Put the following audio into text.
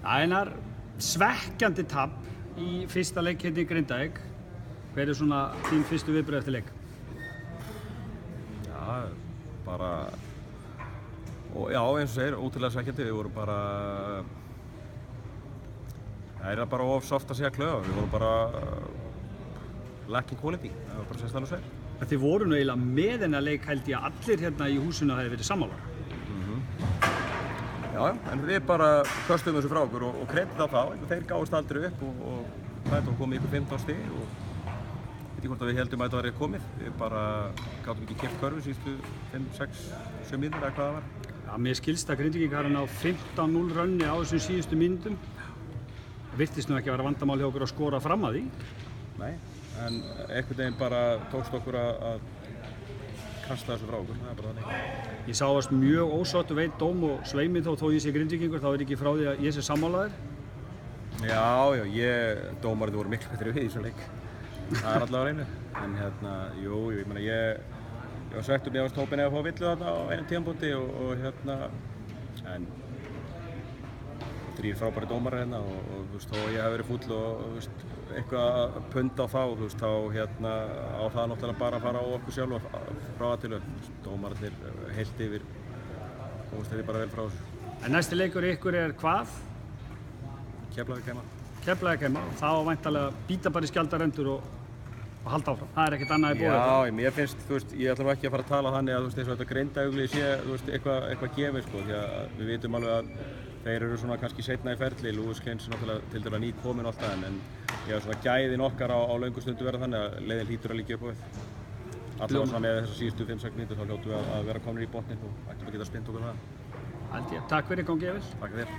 Einar, svekkjandi tap í fyrsta leik hérna í Grindavík. Hver svona þín fyrstu viðbrögð eftir leik? Já, bara... Og já, eins og segir, ótrúlega svekkjandi. Við vorum bara... Það bara of soft að segja klöfa. Við vorum bara... lacking quality. Það var bara sérstæðan og segir. Þið voru nú eiginlega með þennan leik held ég að allir hérna í húsinu hafi verið sammála. Já, en við bara köstum þessu frá okkur og kredit á það. Þeir gáðust aldrei upp og það komið ykkur 15 stig og veit ekki hvort að við heldum að þetta væri komið. Við bara gátum ekki keypt körfu síðustu 5, 6, 7 mínútur eða hvað það var. Já, mér skilst að Grindvíkingar hafa náð 15-0 rönni á þessum síðustu mínútum. Það virtist nú ekki að vera vandamál hjá okkur að skora fram að því. Nei, en einhvern veginn bara tókst okkur að kasta þessu frá okkur, það bara þannig. Ég sá að mjög ósáttur veit dóm og sveimi þó ég sé Grindvíkingur, þá ekki frá því að ég sé sammálaður. Já, dómararnir voru miklu betri við í þessum leik. Það allavega á hreinu. En ég meina ég var svekktur mér tópinn eða að fá villu þarna á einum tímapunkti og en 3 frábæri dómarar hérna og þó ég hef verið fúll og eitthvað pund á þá, þá á það náttúrulega bara að fara á okkur sjálf frá að til dómararnir heilt yfir komast þeir bara vel frá þessu. En næsti leikur ykkur hvað? Keflavík heima. Keflavík heima, þá væntanlega bíta bara í skjaldarendur og halda áfram. Það ekkert annað í boði. Já, mér finnst, ég ætla ekki að fara að tala þannig að eins og þetta Grindavík sé eitthvað gefið sko, því að við vitum alveg að þeir eru svona kannski seinna í ferli, Lewis Gaines er náttúrulega tiltölulega ný kominn alltaf en svona gæðin okkar á löngu stundu verða þannig að leiðin hlýtur að liggja upp á við. Allavega svona með þessar síðustu 5-6 mínútur þá hljótum við að vera komnir í botninn og ættum að geta spint okkur það. Held ég. Takk fyrir, gangi vel. Takk fyrir.